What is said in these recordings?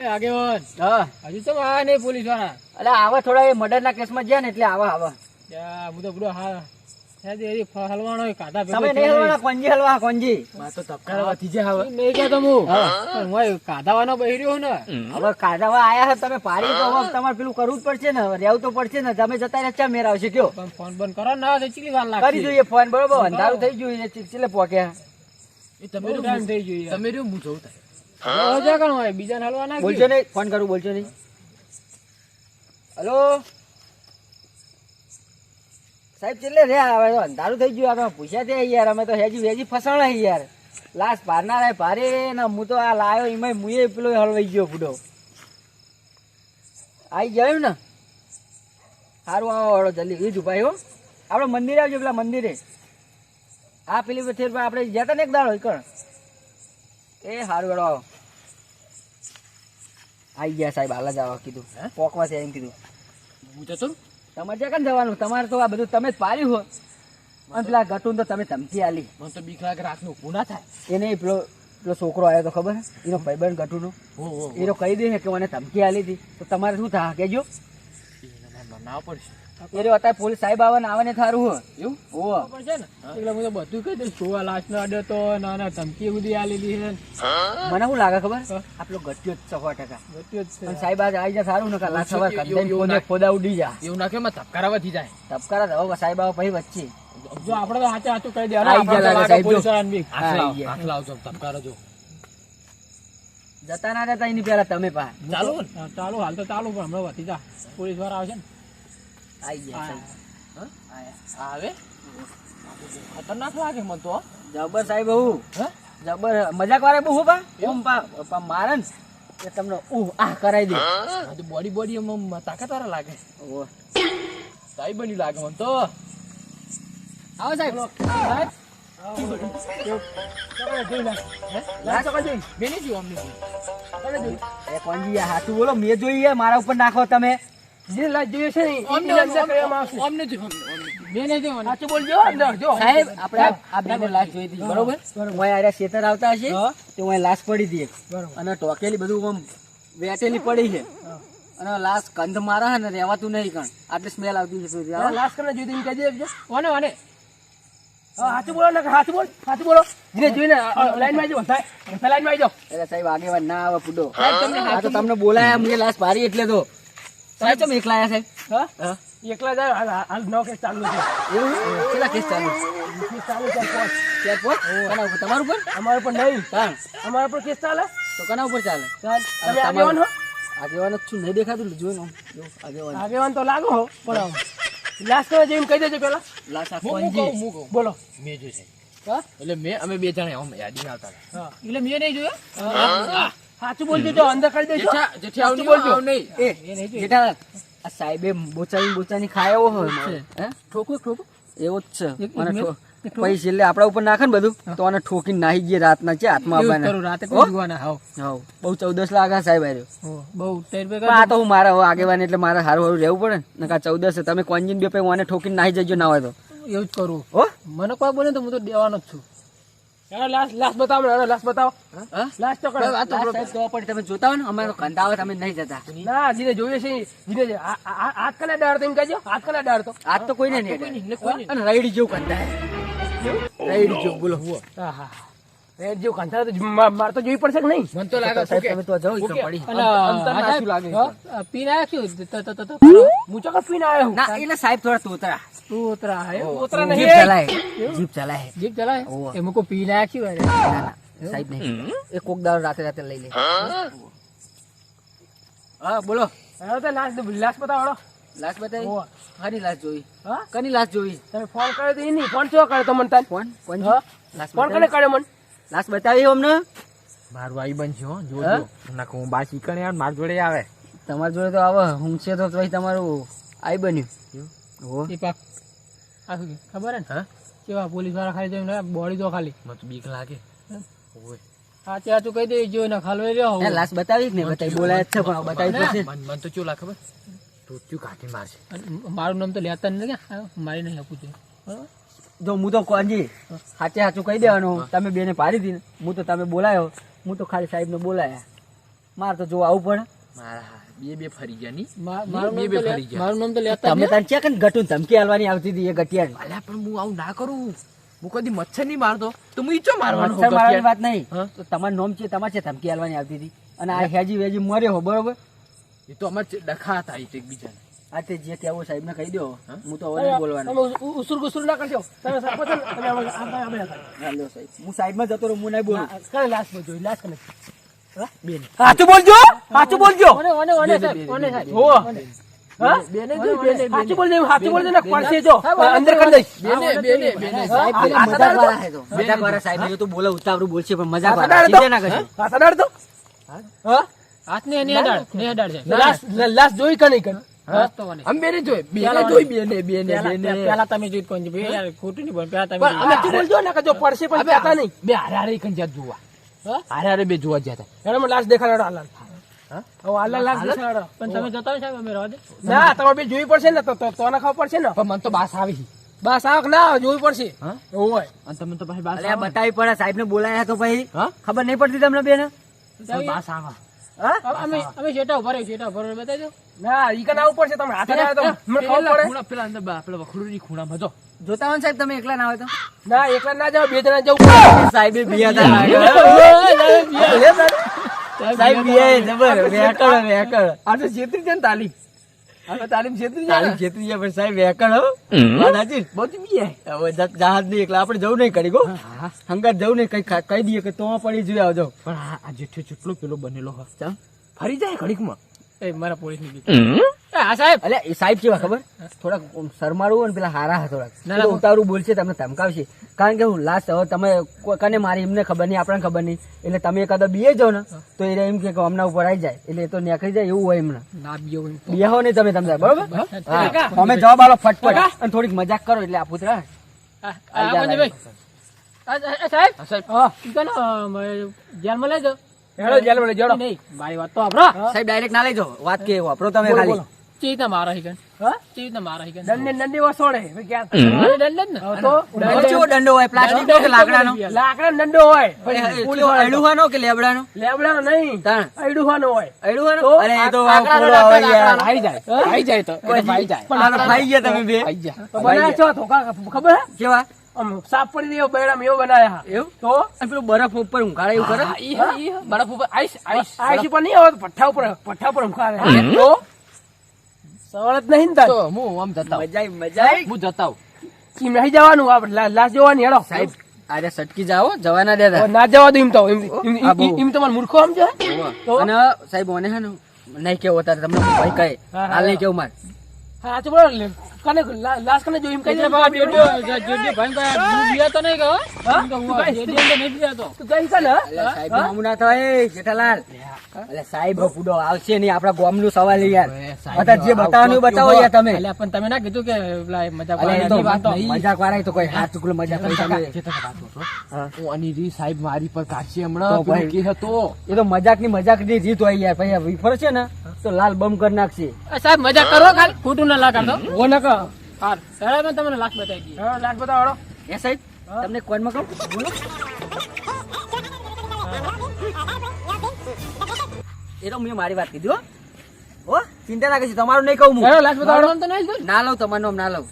આગેવાન હજુ તો આવા નહીં પોલીસ વાળા. અરે આવા થોડા મર્ડર ના કેસ માં ગયા ને એટલે આવા હું તો બધું હલવાનો કાઢા તમે નહીં હલવાના કોંજી હલવા કોંજી તો ધબકારા વધી જાય હવે નહીં કહેતો હું કાઢાવાનો બહેર્યો ને હવે કાઢવા આયા છો તમે પાડી તો હવે તમારે પેલું કરવું જ પડશે ને રહેવું તો પડશે ને તમે જતા રહ્યા મેર આવશે કયો પણ ફોન બંધ કરો ના ચીલી વાર લાગે કરી જોઈએ ફોન બરોબર અંધારું થઈ ગયું ચીલે પોક્યા એ તમે ટાઈમ થઈ ગયું તમે હું જવું થાય બીજા હલવાના બોલજો નહીં ફોન કરું બોલજો નહીં. હલો સાહેબ ચેલે રે હવે તો અંધારું થઈ ગયું આપણે પૂછ્યા છે યાર અમે તો હેજી ફસાણા યાર લાશ પારનાર ભારે ને હું તો આ લાયો એમાં મુએ પેલો હલવાઈ ગયો ફૂડો આવી ગયો ને સારું આવો વાળો જલ્દી એ જ ઉપાય હો આપણે મંદિરે આવજો પેલા મંદિરે આ પેલી થેર પર આપણે જતા ને એક દાડો કણ એ સારું વાળો આવો આવી ગયા સાહેબ હાલ જ આવો કીધું પોકવા છે એમ કીધું તમારે ક્યાં જવાનું તમારે તો આ બધું તમે જ પાડ્યું હો અને પેલા ગટું તો તમે ધમકી આલી મને તો બીક લાગે રાતનું ઊભું ના થાય એને પેલો છોકરો આવ્યો તો ખબર એનો ભાઈબંધ ગટુનો એનો કહી દે કે મને ધમકી આલી હતી તો તમારે શું થાય કેજો ના પડશે એ અત્યારે પોલીસ સાહેબ આવે ને થારું હો એવું પડશે ને એટલે હું તો બધું કહી દઈશ જોવા લાશ નો અડ્યો તો ના ધમકી બધી આલેલી છે મને શું લાગે ખબર આપલો ગટ્યો જ 100% ગટ્યો જ છે સાહેબ આજ આવી જાય સારું ને કે લાશ સવાર કંદન ખોદા ઉડી જા એવું નાખે માં ધબકારા વધી જાય ધબકારા હવે સાહેબ આવે પછી વચ્ચે જો આપણે તો સાચું કહી દે પોલીસ વાળા લાવજો ધબકારો જો જતા ના રહેતા એની પેલા તમે પા ચાલુ હાલ તો ચાલુ પણ હમણાં વધી જા પોલીસ વાળા આવશે ને આવી ગયા આવે ખતરનાક લાગે મને તો જબર સાહેબ હું જબર મજાક વાળા બહુ પા એમ પા મારે ને એ તમને આ કરાવી દે બોડી તાકાત વાળા લાગે સાહેબ બન્યું લાગે મને તો આવો સાહેબ હાથું બોલો મેં જોઈએ મારા ઉપર નાખો તમે જે લાજ જોઈએ છે બરોબર ખેતર આવતા હશે તો લાશ પડી હતી અને ટોકેલી બધું વેટેલી પડી છે અને લાશ કંધ મારા હે ને રેવાતું નહીં કણ આટલી સ્મેલ આવતી છે લાશ કરે જોઈ કહી દેજો ઓને ઓને હાથું બોલો ને હાથું બોલો ધીરે જોઈને લાઈનમાં આવજો લાઈનમાં આવજો એટલે સાહેબ આગેવાન ના આવે ફૂડો તમને બોલાયા મને લાશ ભારી એટલે તો સાહેબ તમે એકલા આયા સાહેબ એકલા જાય હાલ નવો કેસ ચાલુ છે એવું કેટલા કેસ ચાલુ છે તમારું પર અમારા ઉપર નહીં અમારા ઉપર કેસ ચાલે તો કના ઉપર ચાલે આગેવાન જ છું નહીં દેખાતું જોયું આગેવાન તો લાગો હો પણ લાસ્ટ માં જેમ કહી દેજો પેલા લાસ્ટ બોલો મેં જોયું એટલે અમે બે જણા યાદી આવતા એટલે મેં નહીં જોયો સાચું બોલજો તો અંદર કરી દેજો બોલજો નહીં સાહેબે બોચાની ખાયો હોય ઠોકું એવો જ છે પછી છેલ્લે આપડા ઉપર નાખે ને બધું તો આને ઠોકીને નાહી ગયા રાતના છે હાથમાં બહુ 14 લાગે સાહેબ બહુ આ તો હું મારા આગેવાન એટલે મારે સારું સારું રહેવું પડે ને 14 તમે કોંજીન બે મને ઠોકીને નાહી જજો ના હોય તો એવું જ કરું હો મને કોઈ બોલે તો હું તો દેવાનો જ છું લાસ્ટ બતાવો લાસ્ટ તો તમે જોતા હો ને અમારે કંધા આવે તમે નહીં જતા ના જીને જોઈએ છે જીને હાથ કને ડાળ તો એમ કહેજો હાથ કને ડાળ તો હાથ તો કોઈને નહીં અને રાઈડ જેવું કંધા રાઈડ જેવું બોલો હા રેડ જેવું કંધા તો માર તો જોઈ પડશે કે નહીં મને તો લાગે તમે તો જાવ પડી લાગે પીને આવ્યો હું ચોક્કસ પીને આવ્યો ના એટલે સાહેબ થોડા તોતરા જીપ ચલાય એ મુકો પી નાખ્યું સાહેબ નહીં એ કોક દાડો રાતે લઈ લે હા બોલો લાશ બતાવો લાશ બતાવી હારી લાશ જોઈ કની લાશ જોઈ તમે ફોન કર્યો તો નહીં ફોન શું કર્યો તો મને તાર ફોન ફોન કને કર્યો મને લાશ બતાવી અમને મારું ભાઈ બનશે હો જોજો નાખો હું બા શીખણ યાર માર જોડે આવે તમાર જોડે તો આવે હું છે તો પછી તમારું આઈ બન્યું હો એ પાક ખબર હે ને કેવા પોલીસ વાળા ખાલી બોડી તો ખાલી મને તો બીક લાગે સાચું કહી દે જો ને ખાલવે રહ્યો લાશ બતાવી ને બતાવી બોલાય છે પણ બતાવી પડશે મને તો શું લાગે ખબર ટોચ્યું કાઢી મારશે મારું નામ તો લેતા નથી મારી નહીં આપું છું જો હું તો કોંજી સાચે સાચું કહી દેવાનું તમે બેને પાડી દી હું તો તમે બોલાયો હું તો ખાલી સાહેબ ને બોલાયા મારે તો જો આવું પડે મારા બે ફરી ગયા ની મારું બે ફરી ગયા. મારું નામ તો લેતા તમે તાર ચેક ગટું ધમકી આલવાની આવતી હતી એ ગટિયા અલ્યા પણ હું આવું ના કરું. હું કદી મચ્છર નહીં મારતો તો હું ઈચો મારવાનો મચ્છર મારવાની વાત હા? નહીં તો તમારું નામ છે તમારે છે ધમકી આલવાની આવતી હતી અને આ હેજી વેજી મર્યો હો બરોબર એ તો અમારે ડખા હતા એકબીજાને. આ તે જે કહેવું સાહેબ ને કહી દો હું તો હવે નહીં બોલવાનું તમે ઉસુર ગુસુર ના કરશો તમે સરપંચ ને તમે આપણે હા, લ્યો સાહેબ હું સાહેબ માં જતો રહું હું નહીં બોલું કરે લાસ્ટ માં જોઈ લાસ્ટ કને સાચું બોલજો સાચું બોલજો ઓને સાહેબ ઓને સાહેબ હો હા બેને જોઈ, બેને, બેને. સાચું બોલ દે ને પડશે જો અંદર કરી દઈશ બેને. સાહેબ પેલા મજાક વાળા છે તો મજાક વાળા સાહેબ ને તો બોલે ઉતાવળું બોલશે પણ મજાક વાળા હાથ ચિંતા ના કરશો પાછા દાડ તો હા હાથ ને એની હેડાડ છે લાસ્ટ જોઈ કે નહીં કર અમે બેને જોઈ, બેને જોઈ, બેને. પેલા તમે જોઈ કોણ છે ભાઈ યાર ખોટું નહીં બોલ પેલા તમે પણ અમે તું બોલજો ને કે જો પડશે પણ કહેતા નહીં બે હારે કઈ જ્યાં જોવા હારે બે જોવા જ્યાં હતા. એનો લાસ્ટ દેખાડો આલાલ હવે આલાલ લાસ્ટ દેખાડો પણ તમે જતા હોય સાહેબ અમે રહેવા દે ના તમે બે જોઈ પડશે ને તો ના ખબર પડશે ને પણ મને તો બાસ આવી. બસ આવ ના આવે, જોવી પડશે હા? હોય અને તમે તો ભાઈ બાસ અલ્યા બતાવી પડે સાહેબ ને બોલાયા તો ભાઈ હા? ખબર નહીં પડતી તમને બેન બાસ આવા. અમે શેટા ઉભા રહ્યો શેટા ઉભા બતાવી દો ના ઈ કને આવવું પડશે તમે હાથે ના આવે તો મને ખબર પડે પેલા અંદર પેલા વખડુની ખૂણામાં જો. જોતા હોય ને સાહેબ તમે એકલા ના હોય તો ના એકલા ના જાવ બે જણા જવું પડે સાહેબે બિયા સાહેબ બિયા જબર વેકળ વેકળ આ તો છેતરી છે ને તાલીમ. આ તો તાલીમ છેતરી છે તાલીમ ને. છેતરી ગયા પણ સાહેબ વેકળ હો વાત સાચી બધું બી હે. હવે જહાજ નહીં એકલા આપણે જવું નહીં કરી ગો હંગાત જવું નહીં કઈ કહી દઈએ કે તો પડી જોઈ આવજો પણ આ જેઠો જેટલો પેલો બનેલો હ ચમ ફરી જાય ઘડીકમાં. એ મારા પોલીસ ની હા સાહેબ અલ્યા એ સાહેબ કેવા ખબર થોડાક શરમાળું અને પેલા હારા હા થોડાક ના, ના. તો ઉતારું બોલશે તમને ધમકાવશે કારણ કે હું લાસ્ટ હવે તમે કને મારી એમને ખબર નહીં આપણને ખબર નહીં એટલે તમે એકાદો બીએ જાઓ ને તો એ એમ કે હમણાં ઉપર આવી જાય એટલે એ તો નીકળી જાય એવું હોય એમને ના બીયો હોય તો. બેહો નહીં તમે તમને બરોબર હા. અમે જવાબ આલો ફટફટ અને થોડીક મજાક કરો એટલે આ પુતરા આ કોણ છે ભાઈ સાહેબ હા, સાહેબ. હા ઈ કોનો જેલમાં લઈ જાઓ હેડો જેલમાં લઈ જાઓ. નહીં મારી વાત તો આપરો સાહેબ ડાયરેક્ટ ના લઈ જાઓ વાત કે વાપરો તમે ખાલી ચી રીતના મારા હિકન હા ચી રીતના મારા હિકન દંડે દંડી વસોડે હવે ક્યાં મારે દંડ જ ને હવે તો કેવો દંડો હોય પ્લાસ્ટિક નો કે લાકડાનો લાકડા દંડો હોય કેવો અડુવાનો કે લેબડાનો લેબડાનો નહીં તાણ અડુવાનો હોય અડુવાનો અરે એ તો પોળો આવે યાર આવી જાય આવી જાય તો એ તો ભાઈ જાય. આ તો ખાઈ ગયા તમે બે આવી જાય. તો બનાવ્યા છો ધોકા ખબર હે કેવા આમ સાફ પડી દેવો બૈરામ એવો બનાયા એવું તો અને પેલું બરફ ઉપર ઊંઘાડે એવું કરે હા, ઈ હે, ઈ હે. બરફ ઉપર આઈસ આઈસ આઈસી પર નહીં આવે તો પઠ્ઠા ઉપર ઉખાડે તો સવાલ જ નહીં ને તાર તો હું આમ જતા મજા આવી મજા આવી હું જતા આવું. ઈ નહીં જવાનું આપણે લાશ જોવાની હેડો સાહેબ આજે સટકી જાઓ જવા ના દેતા હવે ના જવા દો એમ તો આ બહુ. એમ તમારે મૂર્ખો સમજે તો અને સાહેબ મને હે ને નહીં કેવો તારે તમને ભાઈ કહે હા, હાલ નહીં કેવું મારે હા તો બોલો કને લાશ કને જો એમ કહી દે એટલે બાબા જેડી ભાઈ કોઈ દૂધ પીયા તો નહીં કહો હા? એમ કહું આ જેડી અંદર નહીં પીયા તો તું ગઈ છે ને અલ્યા સાહેબ નું હમણાં થાય જેઠાલાલ અલ્યા સાહેબ ફૂડો આવશે નહીં આપડા ગામ નું સવાલ છે યાર હવે સાહેબ અત્યારે જે બતાવવાનું એ બતાવો યાર તમે એટલે પણ તમે ના કીધું કે પેલા મજાક અલ્યા એ તો વાળાની વાતો મજાક વાળા તો કોઈ હાથ ચૂકલો મજાક કરી તમે જે તને વાત કહું છું. હા. હું અનિરી સાહેબ મારી પર કાઢશે તો હમણાં ભાઈ. પેલું કે હતો એ તો મજાક ની રીત હોય યાર પછી વિફર છે ને તો લાલ બમ કરી નાખશે એ સાહેબ મજાક કરો ખાલી ખોટું ના લાગાડો ઓ ન કહો હા સાહેબ મેં તમને લાખ બતાવી દઈએ હા લાશ બતાવો એ સાહેબ તમને કોનમાં કહું બોલો એ તો મેં મારી વાત કીધી હો ચિંતા ના કરશો તમારું નહીં કહું હું હેડો લાશ બતાવો મારું નામ તો નહીં જ ભાઈ. ના લઉં તમારું નામ ના લઉં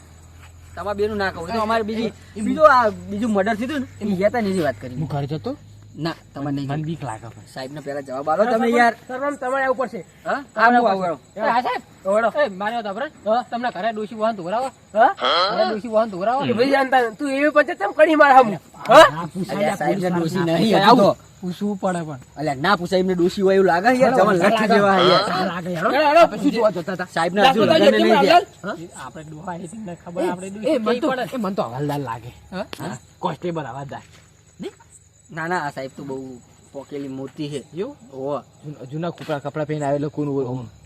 તમારા બેનું ના કહું એ તો અમારે બીજું મર્ડર થયું ને એની ગયા એની વાત કરી હું ઘરે જતો ના તમારે નહીં મને કહ્યું. બીક લાગે પણ. સાહેબ ને પેલા જવાબ આલો તમે યાર સર્વમ તમારે આવું પડશે હા આવું આવું એ હા સાહેબ ઓળો એ મારી વાત આપરે તમને ઘરે ડોશી વાહન ધોરાવો હા ઘરે ડોશી વાહન ધોરાવો એ ભાઈ જાણતા તું એવી પછી તેમ કડી માર હમ હા અલ્યા સાહેબ ને ડોશી નહીં હજુ તો. પૂછવું પડે પણ અલ્યા ના પૂછાય એમને ડોશી હોય એવું લાગે યાર જવાન લઠ્ઠી જેવા યાર લાગે આપણે શું જોવા જતા હતા? સાહેબ ના હજુ લગ્ન નહીં થયા. આપણે ડોહા એ તમને ખબર આપણે એ ડોશી મને તો પડે એ મને તો હવાલદાર લાગે હા? કોન્સ્ટેબલ હવાલદાર ના ના આ સાહેબ તો બહુ પોકેલી મોટી છે એવું ઓહો. જૂના કપડા પહેરીને આવેલો કોણ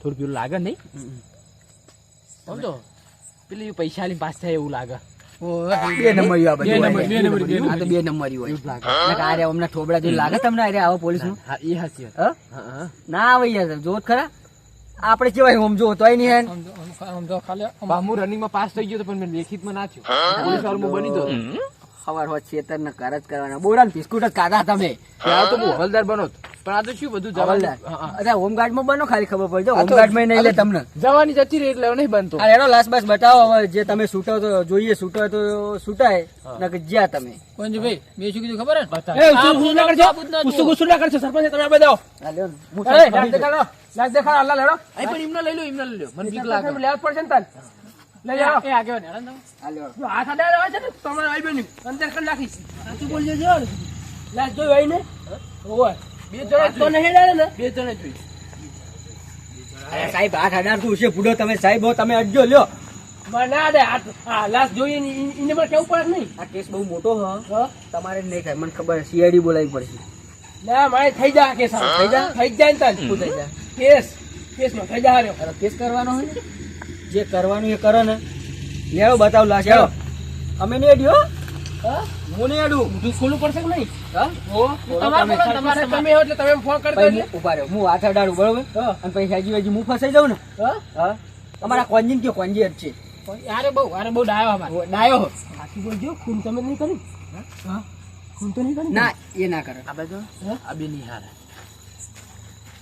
થોડું પેલું લાગે નહીં સમજો પેલી પૈસા લઈને પાસ થાય એવું લાગે બે નંબરી આ બધી બે હોય. નંબર, બે નંબર. આ તો બે નંબરી હોય એવું જ લાગે એટલે કે આરે હમણાં થોબડા જેવું લાગે તમને આરે આવો પોલીસ નું હા એ હાચી વાત. હા? હા, હા. ના આવે યાર જોત ખરા આપણે કેવાય ઓમ જો તોય નહીં હે આમ જો ખાલી બા હું રનિંગમાં પાસ થઈ ગયો તો પણ મેં લેખિતમાં ના થયો પોલીસ વાળો હું બની તો સવાર હોત ખેતર ને ઘર જ કરવાના બોરા ને બિસ્કુટ જ ખાધા તમે ત્યાં તો હું હવલદાર બનો તો. પણ આ તો શું બધું હવલદાર. જવાનું અચ્છા હોમગાર્ડ માં બનો ખાલી ખબર પડે આ તો- હોમગાર્ડ માં નહીં લે તમને જવાની જતી રહી એટલે હવે નહીં બનતો અરે એનો લાસ્ટ બસ બતાવો હવે જે તમે છૂટો તો જોઈએ છૂટો તો છૂટાય નકર જ્યાં તમે કોંજીભાઈ મેં શું કીધું ખબર હે બતા. એ ગુસ્સો ના કરજો ગુસ્સો ના કરજો સરપંચ તમે આ બધા આ લ્યો ને, હું એ સાહેબ લાગ દેખાડો લાગ દેખાડો અલ્લા લેડો અહીં પણ એમને લઈ લો એમને લઈ લો મને બીક લાગે લેવા પડશે ને તાન લઈ જાઓ એ આગેવાન હેરાન તમે આ લ્યો. જો હાથ અડાડે હોય છે ને તમારે આવી બન્યું અંદર કરી નાખીશ સાચું બોલજો જો લાગ જોઈ હોય ને ઓય બે જણા તો નહીં ડાળે ને બે જણા જોઈ અરે સાહેબ હાથ અડાડતું છે પૂડો તમે સાહેબ હો તમે અડજો લ્યો મને ના દે આ લાસ્ટ જોઈએ ને એને મને કેવું પડે નહીં આ કેસ બહુ મોટો હ તમારે નહીં થાય મને ખબર સીઆઈડી બોલાવી પડશે ના મારે થઈ જા કેસ થઈ જા? થઈ જાય ને તાન શું થઈ જાય કેસમાં થઈ જા હાર્યો અરે કેસ કરવાનો હોય ને જે કરવાનું એ કરો ને લેવો બતાવ લાશ લેવો અમે નહીં અડ્યો હા હું નહીં અડું બધું ખોલવું પડશે કે નહીં હા તમારે બોલો, તમારે તમે હો એટલે તમે ફોન કરી પછી દેજો હું ઉભા રહ્યો હું હાથ અડાડું બરોબર હા. અને પછી હાજી વાજી હું ફસાઈ જાઉં ને હા હા તમારા કોંજીન કયો કોંજી જ છે યારે બહુ ડાયો અમારે ડાયો સાચું બોલજો ખૂન તમે નહીં કર્યું હા ખૂન તો નહીં કર્યું ના એ ના કરે આ બાજુ આ બે નહીં હારે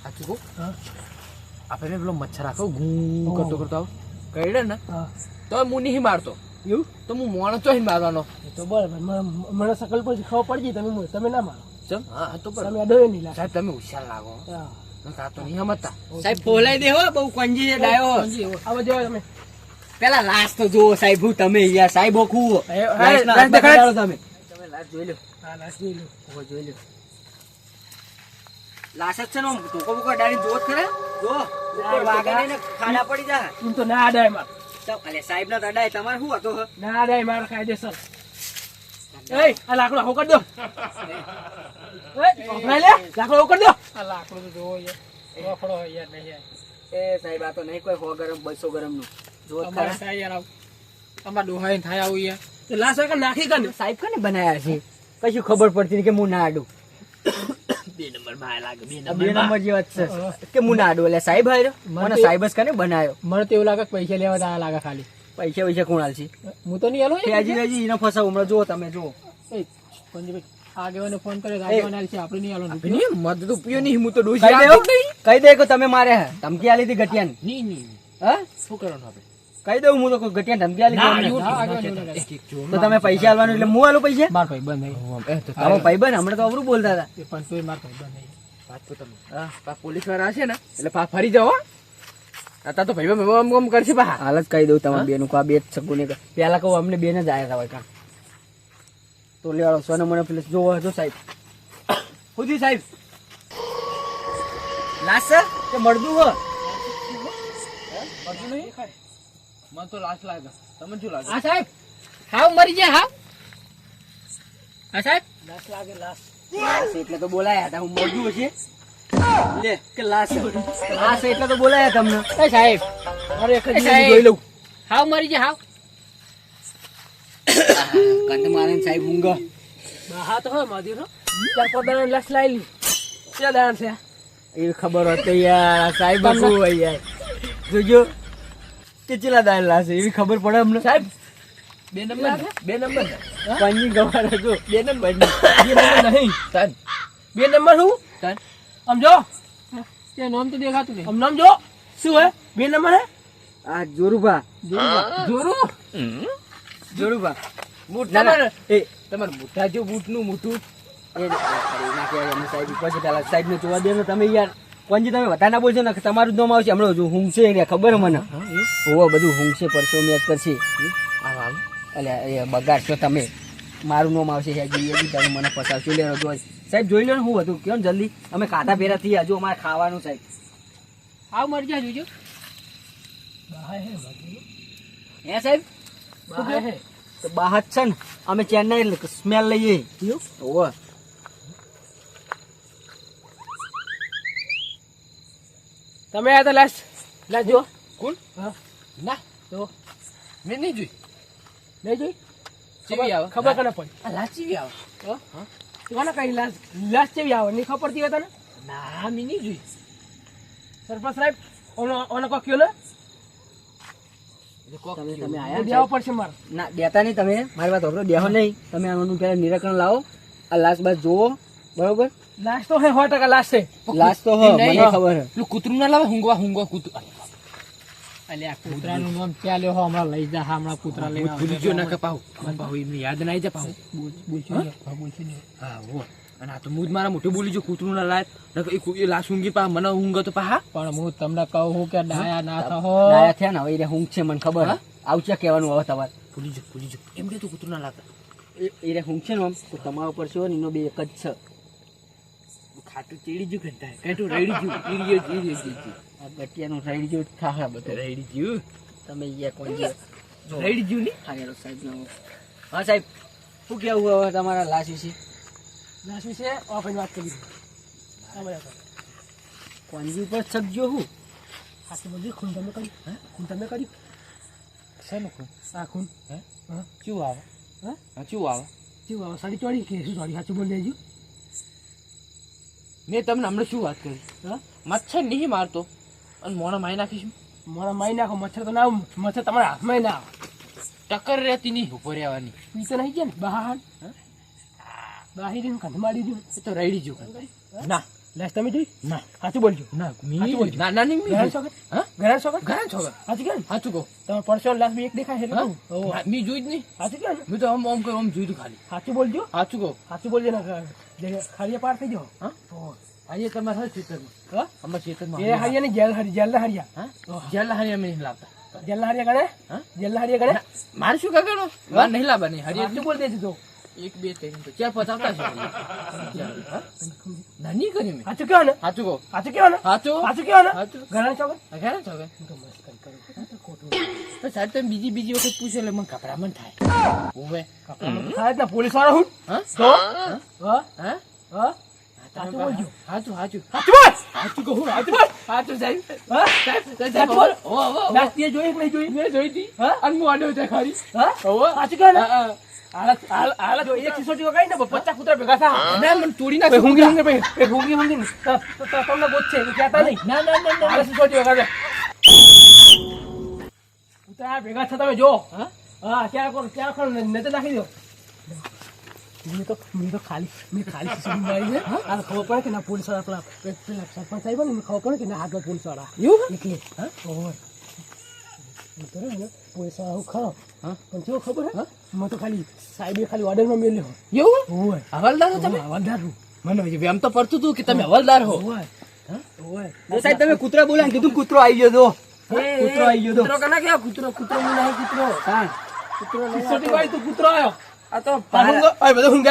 સાચું કહું હા આપણે પેલો મચ્છર રાખો ઘૂ કરતો કરતો આવો કઈડે ને હા તો હું નહીં મારતો એવું તો હું મોણસ તો મારવાનો એ તો બરાબર મને શકલ પર ખબર પડી ગઈ તમે ના મારો ચમ હા તો બરાબર. તમે અડોય નહીં લાગે સાહેબ તમે હોશિયાર લાગો હા આ તો નહીં સમજતા સાહેબ ફોલાઈ દે હો બહુ કોંજી છે ડાયો આવો જો તમે પેલા લાશ તો જુઓ સાહેબ હું તમે યાર સાહેબ ઓખું લાશ ના હાથ દેખાડ. બગાડો તમે તમે લાશ જોઈ લો હા લાસ્ટ જોઈ લો ઓહો, જોઈ લો લાશ જ છે ને ટોકો બોકો ડાળી જોત ખરા જો આ વાગે ને ખાડા પડી જાય એમ તો ના અડાય માર અલે સાહેબ ના તડાય તમારે શું હતો ના અડાય માર કાયદેસર એ આ લાકડો આખો કરી દો એ પકડાય લે લાકડો આખો કરી દો આ લાકડો તો જોવો યાર રોકડો હોય યાર નહીં યાર એ સાહેબ આ તો નહીં કોઈ 100 ગરમ 200 ગરમ નું જોત અમારે ખરા થાય યાર આવું અમાર ડોહાઈ થાય આવું યાર તો લાશ આગળ નાખી કર સાહેબ કને બનાયા છે કશું ખબર પડતી નહીં કે હું ના આડું બે નંબર માં લાગે બે આ બે નંબર જેવા જ છે કે હું ના આડું એટલે સાહેબ હાર્યો મને સાહેબ જ કને બનાયો મને તો એવું લાગે કે પૈસા લેવા તા લાગે ખાલી પૈસા પૈસા કોણ આલશે હું તો નહીં આલું ત્યાજી ત્યાજી એને ફસાવ હમણાં જુઓ તમે જુઓ એ પંજીભાઈ આગેવાને ફોન કર્યો આગેવાને આલી છે આપણે નહીં આલવાનું નહીં મત તો પીયો નહીં હું તો ડોસી કહી આપતો દે કહી દે કે તમે માર્યા હે. ધમકી આલી હતી ગટિયાને નહીં નહીં હા શું કરવાનું આપણે કહી દઉં હું તો કોઈ ગટિયાને ધમકી આલી ના, હતી એવું અમને. આગળ ના, એવું ના એક એક જો તો તમે પૈસા આલવાનું એટલે હું આલું પૈસા માર ભાઈ બંધ નહીં એ તો તમે ભાઈ બન હમણાં તો અવરું બોલતા હતા એ પણ તોય માર ભાઈ બંધ નહીં વાત તો તમે હા. પા પોલીસ વાળા હશે ને એટલે પા ફરી જાઓ હો. અત્યારે તો ભાઈ આમ કરશે પા હાલ જ કહી દઉં તમારે બેનું કા બે જ શકું નહીં પેલા કહું અમને બેને જ આયા હતા હોય કાં તો લેવાડો સોને મને પેલે જોવો જો સાહેબ ખુદી સાહેબ લાશ છે કે મળદું હો મને તો લાશ લાગે તમને શું લાગે હા સાહેબ હાવ મરી જાય હાવ હા સાહેબ લાશ લાગે લાશ લાશ એટલે તો બોલાયા હતા હું મળદું હશે લે કે લાશ લાશ એટલે તો બોલાયા તમને એ સાહેબ અરે એક જ સાહેબ. જોઈ લઉં હાવ મરી જાય હાવ કંદ મારે ને સાહેબ ઊંઘ હા તો હોય માધી નો ચાર પાંચ દાણા લાશ લાવી લી ક્યાં દાણા છે એવી ખબર હોત તો યાર સાહેબ શું હોય યાર જોજો કેટલા દાળ લાશે એવી ખબર પડે અમને સાહેબ બે નંબર ને? બે નંબર ને? પંજી ગવાર હતો બે નંબર ને? બે નંબર નહીં તાન બે નંબર શું તાન આમ જો તે નામ તો દેખાતું નહીં આમ નામ જો શું હે બે નંબર હે આ જોરુભા જોરું જોરુભા બૂટ ના, ના. ના એ તમારે મોટા જો બૂટ નું મોટું એ ના કહેવાય અમે સાહેબ પછી પેલા સાહેબ ને જોવા દે ને તમે યાર કોણજી તમે વધારે ના બોલશો ને કે તમારું જ નામ આવશે હમણાં જો હુંગશે એટલે ખબર હે મને હોવો બધું હુંગશે પરસો મેચ કરશે આવ આવ એટલે એ બગાડશો તમે મારું નામ આવશે હેજી એ બી તમે મને પસાવશો લે જો સાહેબ જોઈ લો ને હું હતું કેમ જલ્દી અમે કાંટા ભેરા થઈ હજુ અમારે ખાવાનું સાહેબ હાવ મરી જાય જોજો હે સાહેબ બહાર હે તો બહાર છે ને અમે ચેન્નાઈ એટલે સ્મેલ લઈએ હોવો તમે આ તો લાશ લાશ જો કોણ હા ના તો મેં નહીં જોઈ નહીં જોઈ ચેવી આવે ખબર કને પડી આ લાચી આવે કોને કઈ લાશ લાશ કેવી આવે નહીં ખબર પડતી હોય તને ના મેં નહીં જોઈ સરપંચ સાહેબ ઓનો કોક કયો ને તમે આયા ને દેવા પડશે મારે. ના દેતા નહીં તમે મારી વાત સાંભળો દેહો નહીં તમે આનું પેલા નિરાકરણ લાવો આ લાશ બાદ જોવો બરોબર લાશ તો હે 100% લાશ છે. લાશ તો હો મને ખબર હે પેલું કૂતરું ના લાવે હુંગવા કૂતરું અલ્યા કૂતરાનું નામ ચાલ્યો હો હમણાં લઈ જા હમણાં કૂતરા લઈને ભૂલી ગયો ના કે પાહુ એમને યાદ ના આવી જાય પાહુ બોલશું ને. હા હો અને આ તો હું જ મારા મોટું બોલી જો કૂતરું ના લાય એ લાશ ઊંઘી પા મને ઊંઘ તો પા પણ હું તમને કહું કે ડાયા ના થહો. ડાયા થયા ને હવે એ ઊંઘ છે મને ખબર હે આવશે કહેવાનું હવે તમારે ભૂલી જો એમ કે તું કૂતરું ના લાગતા એ ઊંઘ છે ને આમ તો તમારા ઉપર છે ને એનો બે એક જ છે ખાટું ચીડી જ્યું કરતા કઈ તું રડી જ્યું આ ગટિયાનું રાઈડ જેવું થાહે બધું રડી જ્યું તમે અહીંયા કોઈ જે રડી જ્યું ની હા યાર સાહેબ નો હા સાહેબ શું કેવું હવે તમારા લાશ વિશે લાશ વિશે ઓફન વાત કરી દીધી. હા બરાબર. કોંજી ઉપર સબજો હું હાથી બોલી ખૂન તમે કર્યું. હે ખૂન તમે કર્યું. શેનું ખૂન આ ખૂન હે હા ચું આવે હા ચું આવે કેવું આવે સાડી ચોરી કે શું ચોરી સાચું બોલી દેજો. મેં તમને હમણાં શું વાત કરી હા મચ્છર નહીં મારતો અને મોણા મારી નાખીશું મારા માઈ નાખો મચ્છર તો ના આવે. મચ્છર તમારા હાથમાં ના આવે. ટક્કર રહેતી નહીં ઉપર રહેવાની પી તો નહીં ગયા ને બહાર બાહી દીધું કંધ મારી દીધું. એ તો રડી જ્યું ના લાશ તમે જોઈ ના સાચું બોલજો. ના સાચું બોલજો. ના ના નહીં ઘણા છોકર હા ઘણા છોકર ઘણા છોકરા સાચું કહે ને સાચું કહો તમે પડશો ને લાશ બી એક દેખાય છે એટલે કહું. હોવે. મેં જોઈ જ નહીં સાચું કહે ને મેં તો આમ આમ કહ્યું આમ જોયું તું ખાલી સાચું બોલજો. સાચું કહો સાચું બોલજો ને ખાલી પાર થઈ જાઓ. હા હોવે. આજે તમારે હર ખેતરમાં હા અમારા ખેતરમાં એ હરિયા ને જેલ હરી જેલ ના હરિયા હા જેલ હારી અમે નહીં લાવતા જેલ ના હરિયા ગણે હા જેલ ના હરિયા ગણે મારે શું કાગળો મારે નહીં લાવવાની હરિયા સાચું બોલ દેજો તો. એક બે ત્રણ તો ચાર પાંચ આવતા છે હા? ના નહીં કરી મેં સાચું કહો ને સાચું કહો સાચું કહો ને સાચું સાચું કહો ને સાચું ઘણા છોકર ઘણા છો હું તો મસ્કરી કરું. તો સાહેબ તમે બીજી વખત પૂછો એટલે મને ગભરામણ થાય ઓવે હા એટલે પોલીસ વાળા હું હા તો હા હા હા સાચું બોલજો. સાચું સાચું સાચું બોલ સાચું કહું સાચું બોલ સાચું સાહેબ હા સાહેબ બોલ. ઓ ઓ લાશ તે જોઈ કે નહીં જોઈ મેં જોઈ હતી હા અને હું આડ્યો છે ખરી હા ઓવે. સાચું કહો ને હા, હા. હાલ જો એક સિસોટી વગાડી ને 50 કૂતરા ભેગા થા. ના મને તોડી ભાઈ નાખ હુંગી હુંગી ભાઈ એ હુંગી હુંગી ને તો તમને ગોત છે એ કહેતા નહીં. ના ના ના ના હાલ સિસોટી વગાડે કૂતરા ભેગા થા તમે જો હા હા ક્યાં કોણ નજર નાખી દો. મેં તો ખાલી સિસોટી મારી છે. આ ખબર પડે કે ના પોલીસ વાળા પેલા સરપંચ સાહેબ ને ખબર પડે કે ના આગળ પોલીસ વાળા એવું એટલે હા ઓય પોલીસ વાળા હું ખરો હા પણ કેવું ખબર હે મેં તો ખાલી સાહેબે ખાલી ઓર્ડરમાં મેલ્યો એવું ઓય હવાલદાર છો તમે વધારું મને હજી એમ તો પડતું હતું કે તમે હવાલદાર હો ઓય ઓય સાહેબ તમે કૂતરા બોલાય કીધું કૂતરો આવી ગયો તો કૂતરો આવી ગયો તો કૂતરો કના કે કૂતરો હું નહીં કૂતરો હા કૂતરો સિસોટી વાળી તો કૂતરો આવ્યો આ તો આ બધા હું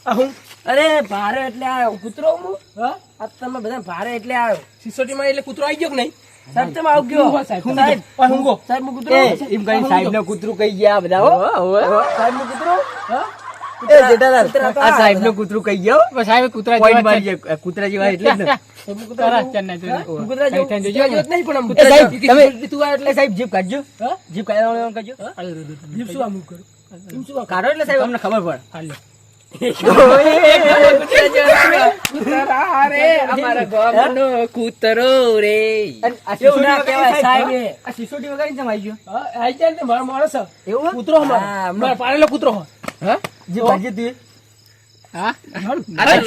આ હું અરે ભારે એટલે આવ્યો કૂતરો હું હા આ તમે બધા ભારે એટલે આવ્યો સિસોટી માં એટલે કૂતરો આવી ગયો કે નહીં સાહેબ તમે આવ ગયો સાહેબ હુંગો સાહેબ નું કૂતરો એમ કઈ સાહેબ નું કૂતરું કહી ગયા બધા હો સાહેબ નું કૂતરો હા એ જેઠાલાલ આ સાહેબ નું કૂતરું કહી ગયો સાહેબ કૂતરા પોઈન્ટ મારી કૂતરા જેવા એટલે જ ને કૂતરા જેવું જોયો જ નહીં પણ આમ એ સાહેબ તમે તું આ એટલે સાહેબ જીપ કાઢજો હા જીપ કાઢવાનું કરજો જીપ શું આમ કરું જીપ શું કાઢો એટલે સાહેબ અમને ખબર પડે હાલ્યો અમારા ગામનો કૂતરો રે અને આ એવું ના સિસોટી કહેવાય વગાડી સાહેબ સાહેબ આ સિસોટી વગાડીને ચમ આવી ગયો હા આઈ જાય ને મારા માણસ એવું કૂતરો હા, મારા પાડેલો કૂતરો હા જીપ કાઢજે તું હા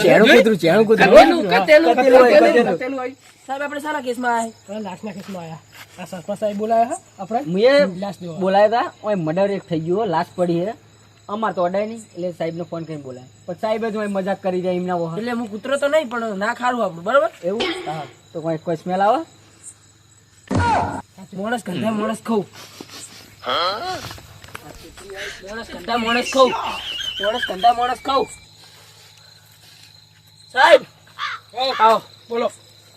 ચેણું કૂતરું ચેણું કૂતરું કતેલું, કતેલું, કતેલું. કતેલું આવી. સાહેબ આપણે સારા કેસમાં આયા લાસ્ટના કેસમાં આયા આ સરપંચ સાહેબ બોલાયા આપણે મુએ લાસ્ટ દેવા બોલાયા હતા ઓય મર્ડર એક થઈ ગયો લાશ પડી હે અમાર તો અડાય નહીં એટલે સાહેબ ને ફોન કરીને બોલાય પણ સાહેબ જ ઓય મજાક કરી જાય એમના વહર એટલે હું કૂતરો તો નહીં પણ ના ખારું આપણું બરોબર એવું હા તો કોઈ સ્મેલ આવે માણસ ગંધા માણસ ખાઉં માણસ ગંધા માણસ ખાઉં માણસ ગંધા માણસ ખાઉં સાહેબ આવો બોલો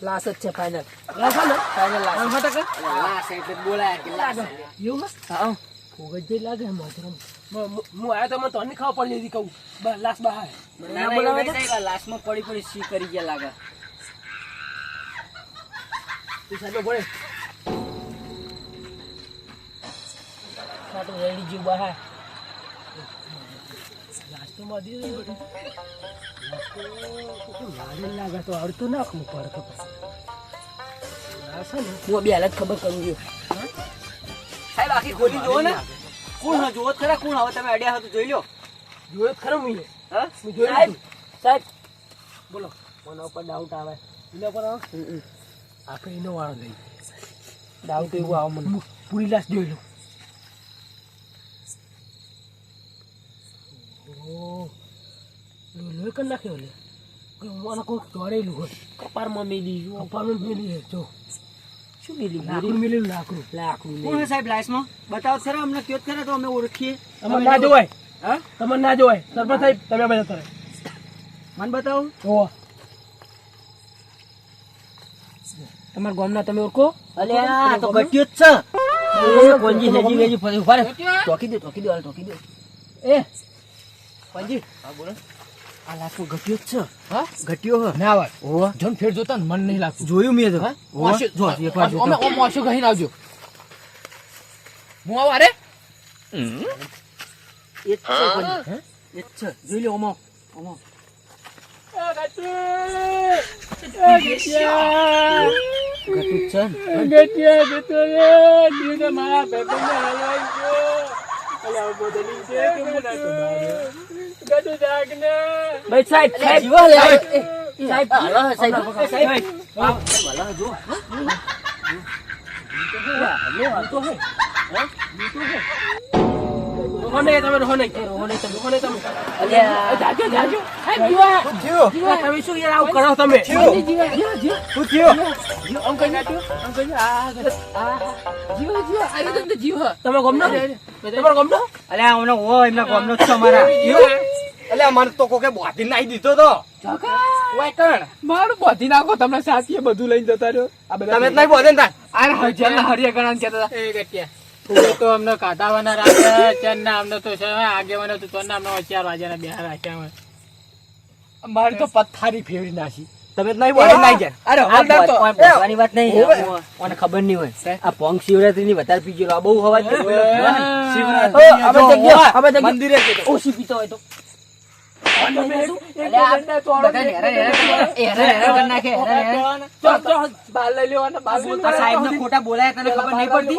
લાસ જ છે ફાઇનલ લાસ ને ફાઇનલ લાસ હા ટકા લાશ એટલે બોલાય કે લાશ એવું હા ફોગત જે લાગે માથું હું આયો તો મને તો ખાવા પડી જતી કહું લાસ બહાર ના બોલાવે સાહેબ લાશમાં પડી પડી સી કરી ગયા લાગે સાહેબ બોલે સાટો રેડી જીવ બહાર લાસ તો માં દીધું લાગે તો અડતો નાખવું પડે હું બે હાલત ખબર કરું છું સાહેબ આખી ખોલી જુઓ ને કોણ હા જુઓ જ ખરા કોણ હવે તમે અડ્યા હો તો જોઈ લો જોયો જ ખરો હું હા હું જોયું સાહેબ નથી. સાહેબ બોલો મને ઉપર ડાઉટ આવે એના પર આપણે એનો વાળો લઈ ડાઉટ એવું આવો મને પૂરી લાશ જોઈ લો લોહી કરી નાખ્યો લે મને કોઈક દોડેલું હોય કપારમાં મેલી કપારમાં મેલી છે જો શું મિલી લાકડું મેલેલું લાકડું કોણ છે સાહેબ લાઈસમાં બતાવો ખરા અમને કયો જ ખરા તો અમે ઓળખીએ તમને ના જોવાય હા તમને ના જોવાય સરપંચ સાહેબ તમે બધા કરે મને બતાવો ઓહો તમારા ગામના તમે ઓળખો અલે આ તો ગટ્યો જ છે એ કોંજી હેજી વેજી ફરી ઉભા રહે ટોકી દો હાલ ટોકી દો એ કોંજી હા બોલો આ લાખો ગટ્યો જ છે હા ગટ્યો હે ના આવે ઓહો જોન ફેર જોતા ને મન નહીં લાગતું જોયું મેં તો હા? ઓહો ઓછું- જો એકવાર જો અમે ઓમ ઓછું કહીને આવજો હું આવું અરે એ જ છે કોંજી હે એ જ છે જોઈ લો ઓમો ઓમો ગટ્યું જ છે ને ભાઈ સાહેબ સાહેબ જીવો લે સાહેબ હાલો સાહેબ સાહેબ હાલો જો હાલો હે રોહન નહીં તમે રોહન નહીં રોહન નહીં તમે અલ્યા જાજો જાજો તમે શું યાર આવું કરો તમે શું થયું આમ કઈ નાખ્યું આમ કઈ જીવો જીવો આવ્યો તમને જીવ તમે ગમનો તમારો ગમનો અલ્યા ઓનો ઓ એમના ગામનો જ છે અમારા અલ્યા મને તો કોકે બોધી નાઈ દીધો તો મારું બોધી નાખો તમને સાથીએ બધું લઈને જતા રહ્યો આ બધા તમે જ નહીં બોધે ને તાર આ હજારના હરિયા ગણાને કહેતા હતા એ ગટિયા તું તો અમને કાઢાવાના રાખ્યા ચરના અમને તો છે આગેવાનો તો ચરના અમને 4 વાગ્યાના બે રાખ્યા હોય મારી તો પથારી ફેરવી નાખી તમે જ નહીં બોધે નાઈ જાય અરે આ હોલદાર તો બોલવાની વાત નહીં ઓને ખબર નહીં હોય આ પોંગ શિવરાત્રીની વધારે પીજો આ બહુ હવા મંદિરે ઓછી પીતો હોય તો સાહેબ ને ખોટા બોલાય તને ખબર નહીં પડતી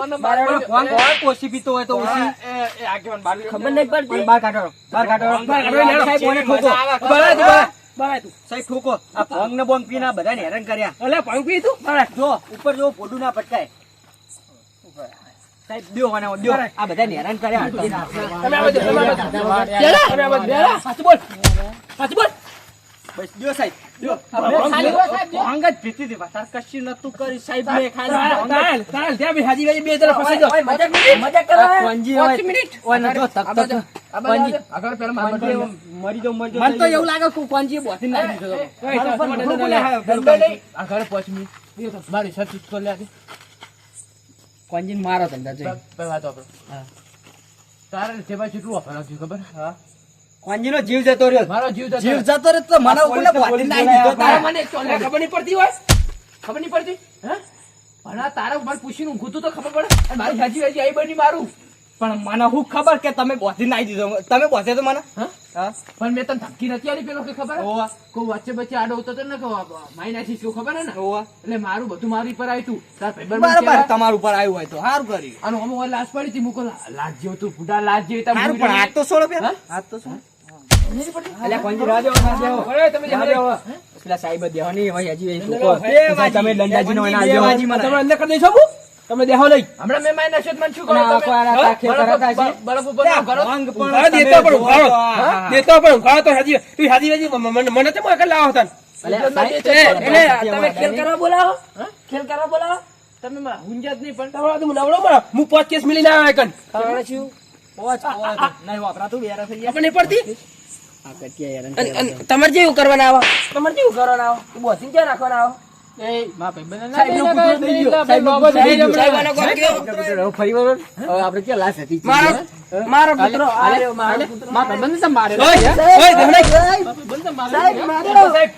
કોણ ઓછી પીતો હોય તો ઓછી ખબર નહીં પડતી બહાર કાઢો સાહેબ ઓને ઠોકો બરાબર તું સાહેબ ઠોકો આ ભોંગ ને બોંગ પીને બધાને હેરાન કર્યા અલે પાણી પી તું જો ઉપર જો પોડું ના પટકાય સાહેબ દ્યો અને દ્યો આ બધાને હેરાન કર્યા તમે આવો જો તમે આવો બેલા સાચું બોલ બસ દ્યો સાહેબ દ્યો ભોંગ જ પીતી હતી તાર કશું નતું કરી સાહેબ મેં ખાલી તાલ ત્યાં બી હાજી વાજી બે તરફ ફસાઈ જાઓ મજાક કરો કોંજી પાંચ હોય મિનિટ ઓને જો તક તક કોંજી આગળ પેલા માર કોંજી મરી જાવ મને તો એવું લાગે કે કોંજી બોધી નાઈ દીધો આગળ 5 મિનિટ મારી સર્ચ કરી લે કોંજી મારો ધંધા જોઈ પેલા વાત આપણો તારે તે બાજુ કેટલું વાપરવા થયું ખબર હા કોંજી નો જીવ જતો રહ્યો મારો જીવ તો જીવ જતો રે તો મને કોને બોધી નાઈ દીધો તારા તારે મને ખબર નહીં પડતી હોય ખબર નહીં પડતી હે પણ આ તારા મને પૂછીને ઊંઘું તું તો ખબર પડે અને મારી હાજી હાજી આઈ બની મારું પણ મને હું ખબર કે તમે બોધી નાઈ દીધો તમે બોધે તો મને હા પણ મેં તને ધમકી નથી આલી પેલો કે ખબર કોઈ વચ્ચે વચ્ચે આડો ઉતરતો તો ને માઈ નાખી શું ખબર હે ને એટલે મારું બધું મારી પર આવ્યું તું તાર ભાઈબંધ બરાબર તમારું ઉપર આવ્યું હોય તો સારું કર્યું અને અમુક વાર લાશ પડી હતી મૂકો લાજ જેવું તું ફૂટા લાજ જેવી તમે સારું પણ હાથ તો છોડો પેલા હાથ તો છોડો અલ્યા કોંજી રાજો તમે જે પેલા સાહેબ દેવા નહીં હવે હાજી બે વાજી. તમે દંડાજી નો બે એના વાજી મને. તમે અંદર કરી દઈશું તમે દેહો લઈ હમણાં મેં મારી નાખ્યો તો મને શું કરો અને આ તમે? આખો આ હા? ખેલ કરાતા છે. બરફ ઉપર ના કરો. ભોંગ પણ ઉઘાડો તમે દેતો પણ જો. ઉઘાડો હા. દેતો પણ ઉઘાડો તો હાજી તું હાજી વાજી મને તો આગળ લાવો તને અલ્યા સાહેબ, એટલે તમે ખેલ કરવા બોલાવો ખેલ કરવા બોલાવો તમે માં ઊંઝા જ નહીં પણ તમારો તું નવડો મારો હું 5 કેસ મિલી ના આવે કન ખબર છે નહીં વાપરાતું બેરા થઈ ગયા. આપણે નહીં પડતી આ કટિયા યાર અને તમારે જેવું કરવાના આવો તમારે જેવું કરવાના આવો બોસિંગ ક્યાં રાખવાના આવો એ માં ભાઈબંધ ના સાહેબનો લઈ કૂતરો લગાય, થઈ નહીં ગયો. આપણે બાબા થઈ ગયા. સાહેબનો કોણ ગયો? હવે ફરી વાર હવે આપણે ક્યાં લાશ હતી મારો પુત્રો આ રહ્યો મારો હાલે, પુત્રો માં ભાઈબંધ તો મારે ઓય ઓય ધમણે ભાઈબંધ તો મારે સાહેબ, યાર. મારો. સાહેબ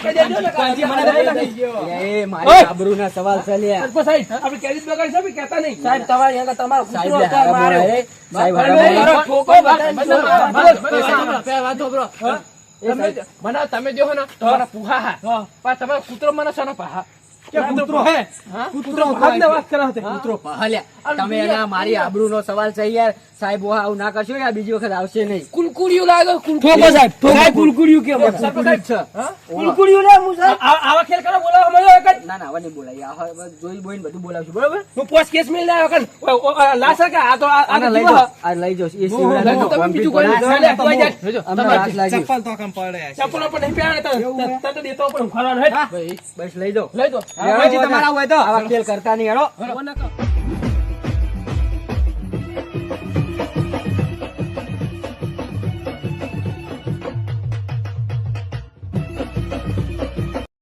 કહી દેજો ને કોંજી મને કાંજી લઈ મને ગયો. એ ઓય. મારી આબરૂના સવાલ છે લ્યા. સાહેબ આપણે કેરી બગાડ છે કહેતા નહીં સાહેબ તમારે અહીંયા તમારો સાહેબ પુત્રો હારા માર્યો બોલાય. સાહેબ અરે, હારા બોલાય. મારો ઠોકો બતાવી દો. પેલા વાત સાંભળો. તમે મને દેહો ને તમારા પુહા હા પણ તમારો કૂતરો મને સનો પા કે કૂતરો હે કૂતરો ભાગને વાત કરે છે કૂતરો પહાલ્યા તમે એના મારી આબરૂનો સવાલ છે યાર સાહેબ વાહ આવું ના કરશો યાર બીજી વખત આવશે નહીં કુલકુડિયું લાગે ઠોકો સાહેબ કુલકુડિયું કે કુલકુડી જ છે કુલકુડિયું ને હું આવા ખેલ કરો બોલાવો મળ્યો એક ના ના હવે નહીં બોલાય આ જોઈ બોઈને બધું બોલાવશું બરોબર હું પોસ્ટ કેસ મેલ લાવ્યો કન લાસ કે આ તો આને લઈ જાઓ આ લઈ જાઓ એ શિવરાજનો તમે બીજું કોઈ અમને રાસ લાગી ચપ્પલ પર નહીં પહેરે તો તો દેતો પણ ખરાન હે બસ લઈ જાઓ લઈ દો પછી તમારા હોય તો આવા ખેલ કરતા નહીં હેડો